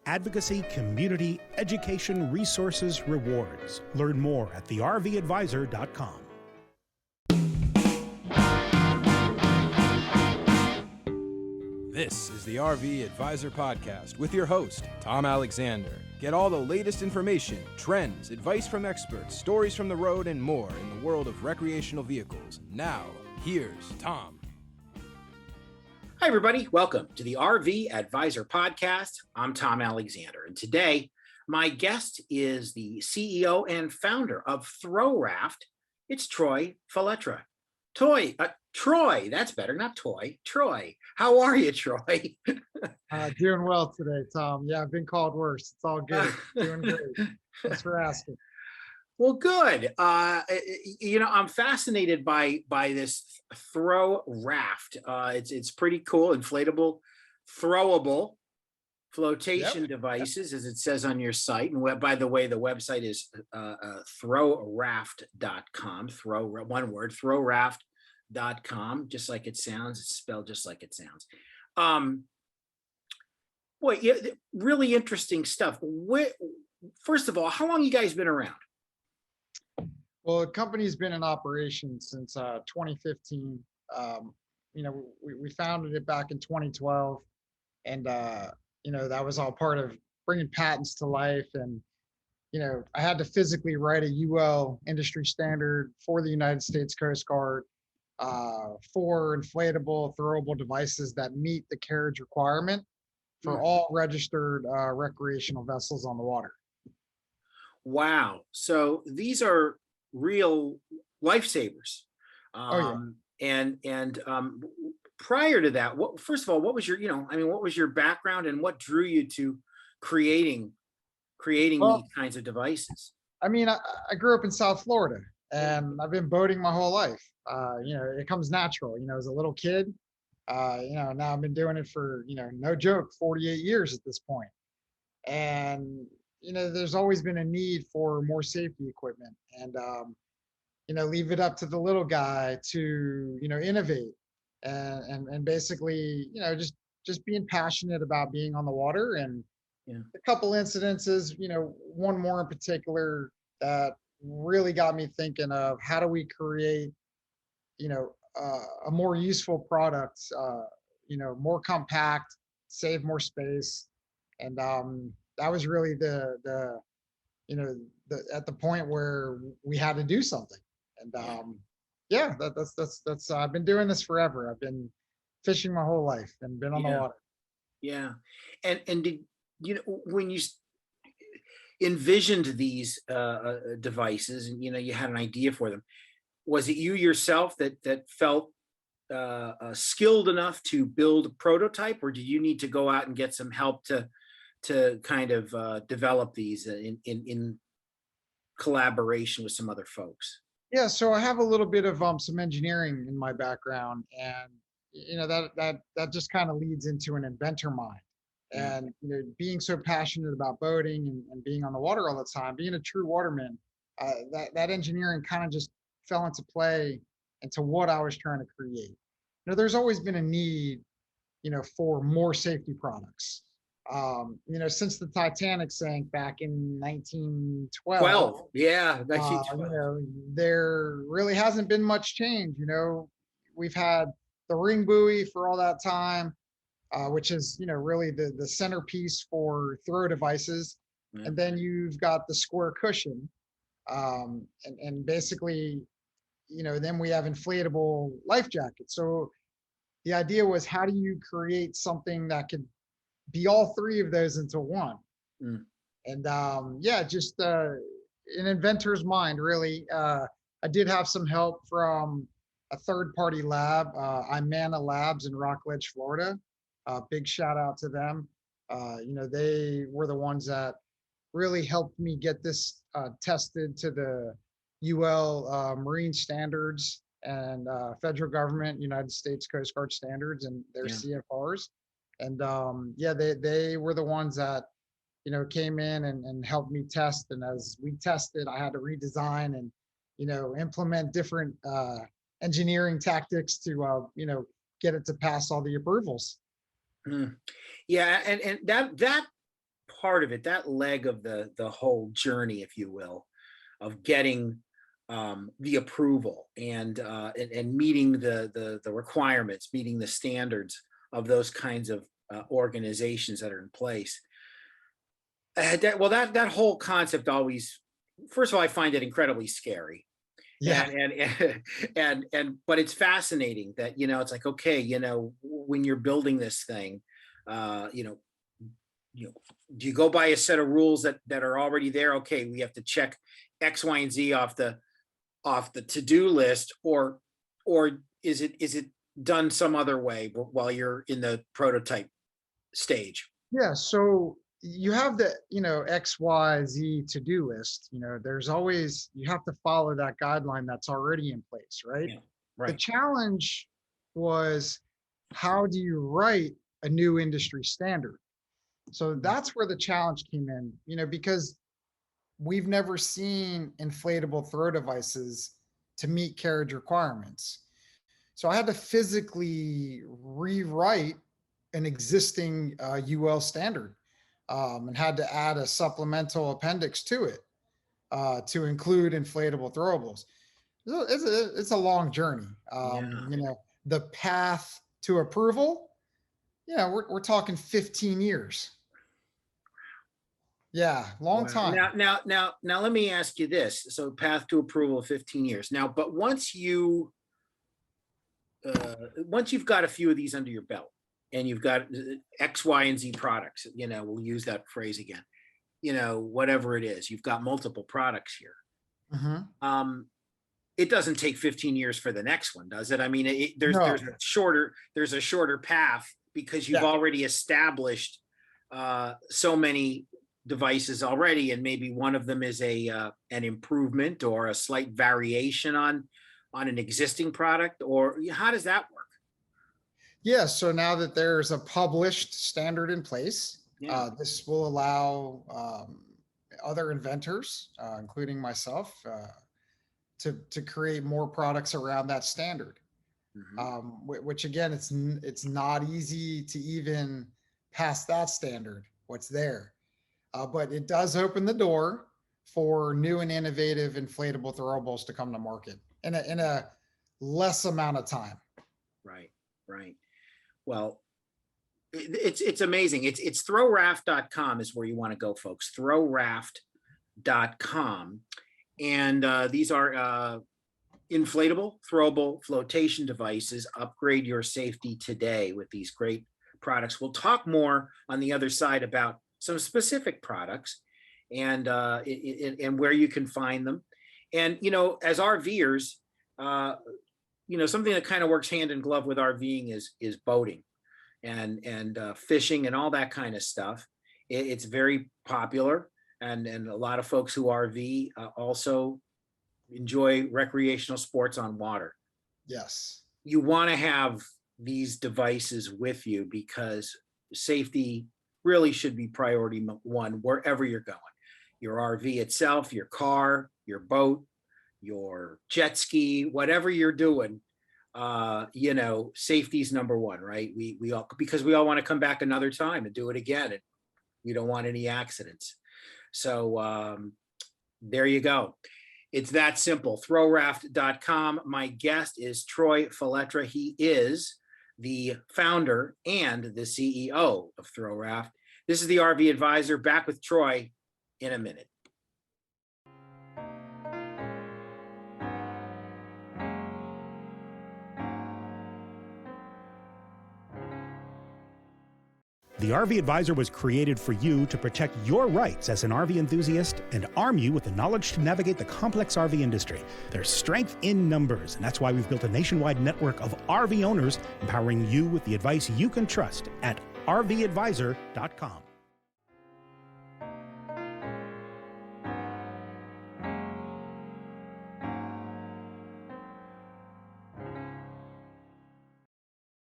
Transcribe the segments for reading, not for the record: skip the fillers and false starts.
advocacy, community, education, resources, rewards. Learn more at thervadvisor.com. This is the RV Advisor Podcast with your host, Tom Alexander. Get all the latest information, trends, advice from experts, stories from the road, and more in the world of recreational vehicles. Now, here's Tom. Hi, everybody. Welcome to the RV Advisor Podcast. I'm Tom Alexander, and today my guest is the CEO and founder of ThrowRaft. It's Troy Faletra. Troy, that's better, not toy. Troy, how are you, Troy? Doing well today, Tom. Yeah, I've been called worse. It's all good. Doing great. Thanks for asking. Well, good. I'm fascinated by this ThrowRaft. It's pretty cool, inflatable, throwable flotation devices, as it says on your site. And by the way, the website is ThrowRaft.com. One word, ThrowRaft.com, just like it sounds. It's spelled just like it sounds. Really interesting stuff. First of all, how long you guys been around? Well, the company's been in operation since 2015. We founded it back in 2012, and that was all part of bringing patents to life. And I had to physically write a UL industry standard for the United States Coast Guard for inflatable, throwable devices that meet the carriage requirement for all registered recreational vessels on the water. Wow! So these are real lifesavers. And prior to that, first of all, what was your background, and what drew you to creating these kinds of devices? I grew up in South Florida, and I've been boating my whole life. It comes natural. As a little kid, now I've been doing it for, no joke, 48 years at this point. And there's always been a need for more safety equipment, and leave it up to the little guy to innovate and basically just being passionate about being on the water. And a couple incidences, one more in particular that really got me thinking of how do we create a more useful product, more compact, save more space. And that was really the at the point where we had to do something. And that's I've been doing this forever. I've been fishing my whole life and been on the water. Yeah. And did when you envisioned these devices, and you had an idea for them, was it you yourself that felt skilled enough to build a prototype, or did you need to go out and get some help to kind of develop these in collaboration with some other folks? Yeah, so I have a little bit of some engineering in my background, and that just kind of leads into an inventor mind. And being so passionate about boating and being on the water all the time, being a true waterman, that engineering kind of just fell into play into what I was trying to create. There's always been a need, for more safety products. Since the Titanic sank back in 1912. There really hasn't been much change. We've had the ring buoy for all that time, which is, really the centerpiece for throw devices. Yeah. And then you've got the square cushion. And basically, then we have inflatable life jackets. So the idea was, how do you create something that could be all three of those into one? And just an inventor's mind, really. I did have some help from a third-party lab, Imana Labs in Rockledge, Florida. Big shout out to them. They were the ones that really helped me get this tested to the UL marine standards and federal government, United States Coast Guard standards, and their CFRs. And they were the ones that came in and helped me test. And as we tested, I had to redesign and implement different engineering tactics to get it to pass all the approvals. Yeah, and that part of it, that leg of the whole journey, if you will, of getting the approval and meeting the requirements, meeting the standards of those kinds of organizations that are in place. That whole concept always, first of all, I find it incredibly scary. Yeah. But it's fascinating that, it's like, okay, when you're building this thing, do you go by a set of rules that are already there? Okay, we have to check X, Y, and Z off the to-do list, or is it done some other way while you're in the prototype stage? Yeah. So you have the, X, Y, Z to-do list. There's always, you have to follow that guideline that's already in place, right? Yeah, The right. challenge was, how do you write a new industry standard? So that's where the challenge came in, because we've never seen inflatable throw devices to meet carriage requirements. So I had to physically rewrite an existing UL standard, and had to add a supplemental appendix to it to include inflatable throwables. So it's a long journey. Yeah. The path to approval, we're talking 15 years. Yeah, long Wow. time. Now, let me ask you this. So path to approval, 15 years. Now, but once you've got a few of these under your belt and you've got X, Y, and Z products, we'll use that phrase again, whatever it is, you've got multiple products here. Mm-hmm. It doesn't take 15 years for the next one, does it? I mean, there's No. there's a shorter path because you've Yeah. already established so many devices already, and maybe one of them is an improvement or a slight variation on an existing product, or how does that work? Yeah, so now that there's a published standard in place, Yeah. this will allow other inventors, including myself, to create more products around that standard. Which again, it's not easy to even pass that standard, what's there. But it does open the door for new and innovative inflatable throwables to come to market in a less amount of time. Right. Well, it's amazing. It's ThrowRaft.com is where you want to go, folks. ThrowRaft.com. And these are inflatable, throwable flotation devices. Upgrade your safety today with these great products. We'll talk more on the other side about some specific products and where you can find them. And, as RVers, something that kind of works hand in glove with RVing is boating and fishing and all that kind of stuff. It's very popular. And a lot of folks who RV also enjoy recreational sports on water. Yes. You want to have these devices with you because safety really should be priority one wherever you're going. Your RV itself, your car, your boat, your jet ski, whatever you're doing, safety's number one, right? We all, because we all want to come back another time and do it again, and we don't want any accidents. So there you go. It's that simple. ThrowRaft.com. My guest is Troy Faletra. He is the founder and the CEO of ThrowRaft. This is the RV Advisor, back with Troy in a minute. The RV Advisor was created for you to protect your rights as an RV enthusiast and arm you with the knowledge to navigate the complex RV industry. There's strength in numbers, and that's why we've built a nationwide network of RV owners empowering you with the advice you can trust at RVadvisor.com.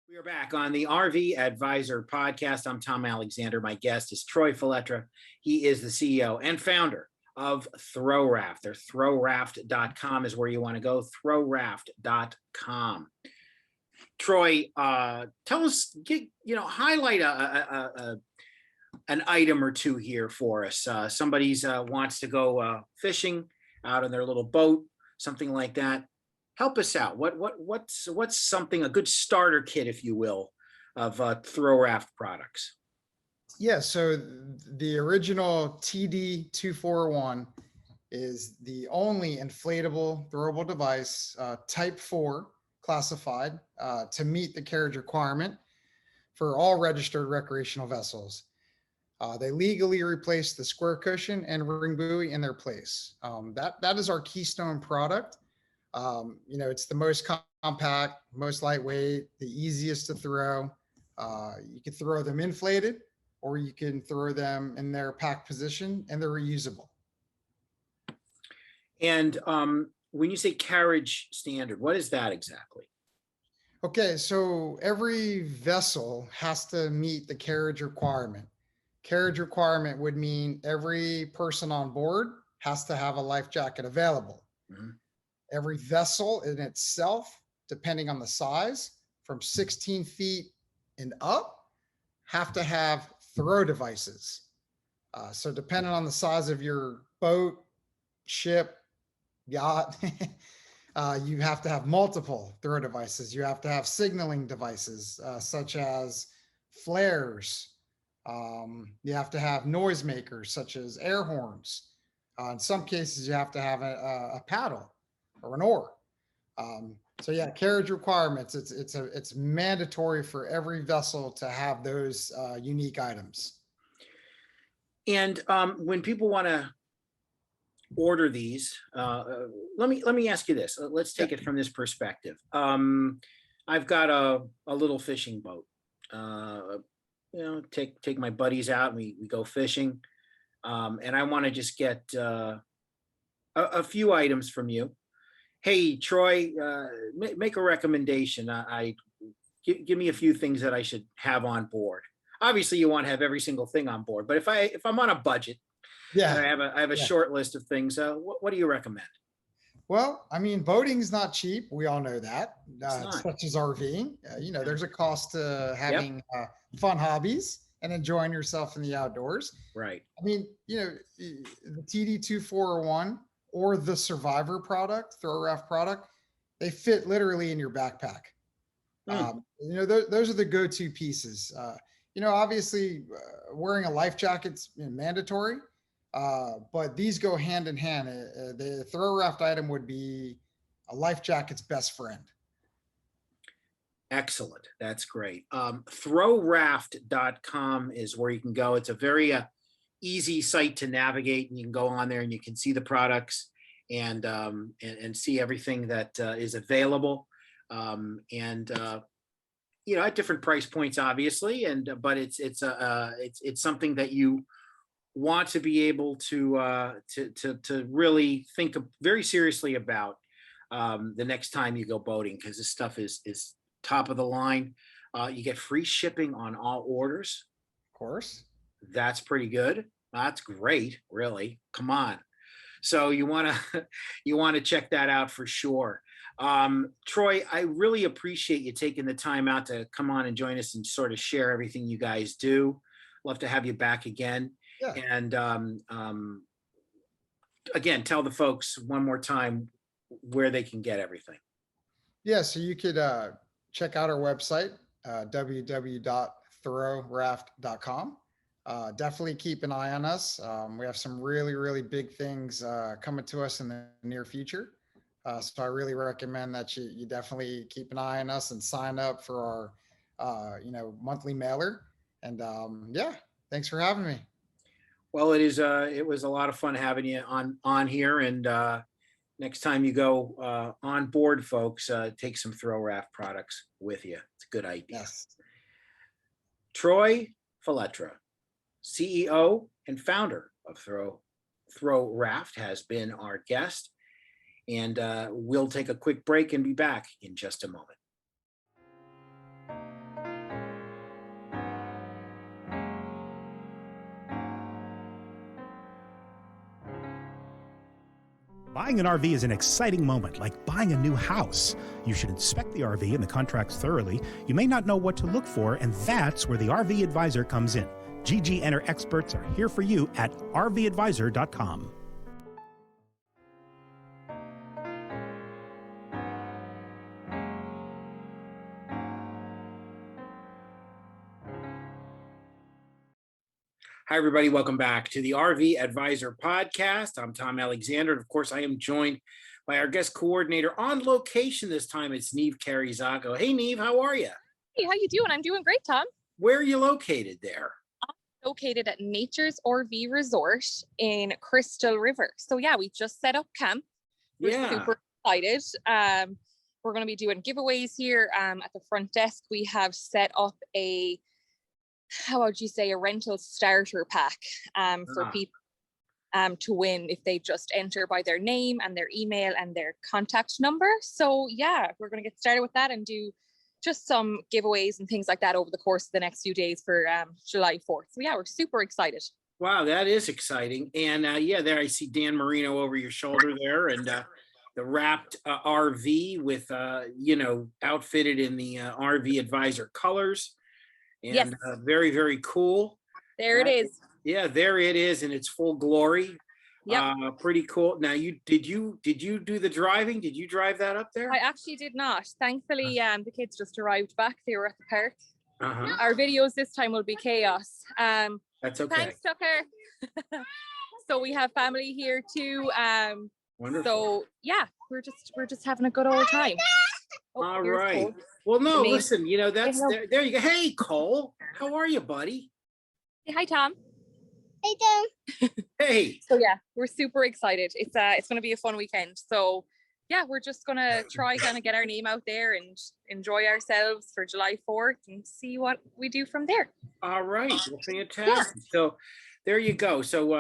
We are back on the RV Advisor podcast. I'm Tom Alexander. My guest is Troy Faletra. He is the CEO and founder of ThrowRaft. Their ThrowRaft.com is where you want to go. ThrowRaft.com. Troy, tell us, highlight an item or two here for us. Somebody's wants to go fishing out on their little boat, something like that. Help us out. What's something, a good starter kit, if you will, of ThrowRaft products? Yeah, so the original TD241 is the only inflatable throwable device, type 4 classified, to meet the carriage requirement for all registered recreational vessels. They legally replaced the square cushion and ring buoy in their place. That is our keystone product. It's the most compact, most lightweight, the easiest to throw. You can throw them inflated, or you can throw them in their pack position, and they're reusable. And when you say carriage standard, what is that exactly? Okay, so every vessel has to meet the carriage requirement. Carriage requirement would mean every person on board has to have a life jacket available. Mm-hmm. Every vessel in itself, depending on the size, from 16 feet and up, have to have throw devices. So depending on the size of your boat, ship, yacht, you have to have multiple throw devices. You have to have signaling devices, such as flares. You have to have noisemakers, such as air horns. In some cases, you have to have a paddle or an oar. So yeah, carriage requirements. It's mandatory for every vessel to have those unique items. And when people want to order these, let me ask you this. Let's take it from this perspective. I've got a little fishing boat. Take my buddies out. We go fishing, and I want to just get a few items from you. Hey, Troy, make a recommendation. Give me a few things that I should have on board. Obviously, you want to have every single thing on board, but if I'm on a budget, yeah, and I have a short list of things. What do you recommend? Well, I mean, boating's not cheap. We all know that. Such as RVing. There's a cost to having fun hobbies and enjoying yourself in the outdoors. Right. I mean, the TD2401 or the Survivor product, ThrowRaft product, they fit literally in your backpack. Those are the go-to pieces. Obviously, wearing a life jacket's mandatory. But these go hand in hand. The ThrowRaft item would be a life jacket's best friend. Excellent. That's great. ThrowRaft.com is where you can go. It's a very easy site to navigate, and you can go on there and you can see the products and see everything that is available. At different price points, obviously, but it's something that you want to be able to really think very seriously about the next time you go boating, because this stuff is top of the line. You get free shipping on all orders. Of course. That's pretty good. That's great, really. Come on. So you want to check that out for sure. Troy, I really appreciate you taking the time out to come on and join us and sort of share everything you guys do. Love to have you back again. Yeah. And again, tell the folks one more time where they can get everything. Yeah, so you could check out our website, www.throwraft.com. Definitely keep an eye on us. We have some really, really big things coming to us in the near future. So I really recommend that you definitely keep an eye on us and sign up for our monthly mailer. And thanks for having me. Well, it was a lot of fun having you on here, and next time you go on board, folks, take some ThrowRaft products with you. It's a good idea. Yes. Troy Faletra, CEO and founder of ThrowRaft, has been our guest, and we'll take a quick break and be back in just a moment. Buying an RV is an exciting moment, like buying a new house. You should inspect the RV and the contracts thoroughly. You may not know what to look for, and that's where the RV Advisor comes in. GG and her experts are here for you at rvadvisor.com. Hi, everybody. Welcome back to the RV Advisor Podcast. I'm Tom Alexander. And of course, I am joined by our guest coordinator on location this time. It's Neve Carrizacco. Hey, Neve, how are you? Hey, how you doing? I'm doing great, Tom. Where are you located there? I'm located at Nature's RV Resort in Crystal River. So yeah, we just set up camp. We're super excited. We're going to be doing giveaways here. At the front desk, we have set up a, how would you say, a rental starter pack for people to win if they just enter by their name and their email and their contact number. So yeah, we're going to get started with that and do just some giveaways and things like that over the course of the next few days for July 4th. So yeah, we're super excited. Wow, that is exciting. And yeah, there I see Dan Marino over your shoulder there, and the wrapped RV with, outfitted in the RV Advisor colors. And yes. Very, very cool. There it is. Yeah, there it is in its full glory. Yep. Pretty cool. Now, did you do the driving? Did you drive that up there? I actually did not. Thankfully, the kids just arrived back. They were at the park. Uh-huh. Our videos this time will be chaos. That's okay. Thanks, Tucker. So we have family here too. Wonderful. So yeah, we're just having a good old time. Oh, all right. Cole. Well, no, listen, that's there you go. Hey, Cole, how are you, buddy? Hey, hi, Tom. Hey, Tom. Hey. So yeah, we're super excited. It's going to be a fun weekend. So yeah, we're just going to try kind of get our name out there and enjoy ourselves for July 4th and see what we do from there. All right. Well, fantastic. Yeah. So there you go. So,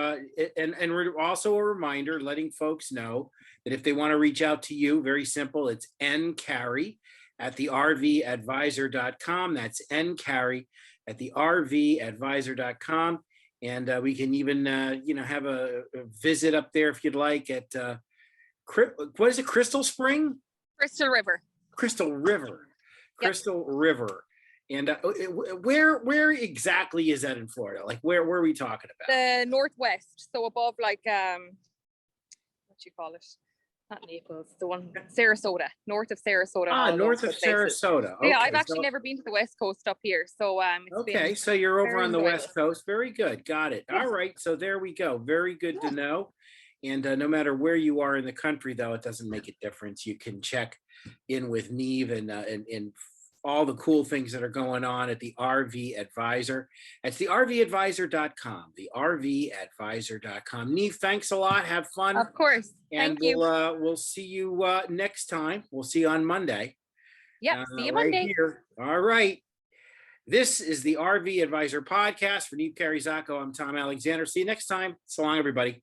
and also a reminder, letting folks know that if they want to reach out to you, very simple, it's ncarry at the rvadvisor.com. That's ncarry at the rvadvisor.com. And we can even, have a visit up there if you'd like at, what is it? Crystal Spring? Crystal River. Crystal River. Yep. Crystal River. And where exactly is that in Florida? Like where are we talking about? The Northwest. So above like, what you call it? Not Naples, the one, Sarasota, north of Sarasota. North of Sarasota. Okay, yeah, I've actually never been to the West Coast up here. So okay, so you're over on the West Coast. Very good. Got it. All right. So there we go. Very good to know. And no matter where you are in the country, though, it doesn't make a difference. You can check in with Neve and all the cool things that are going on at the RV Advisor. It's the rvadvisor.com, the rvadvisor.com. Neve, thanks a lot. Have fun. Of course. And Thank you. We'll see you next time. We'll see you on Monday. Yep. See you right Monday. Here. All right. This is the RV Advisor Podcast. For Neve Carrizacco, I'm Tom Alexander. See you next time. So long, everybody.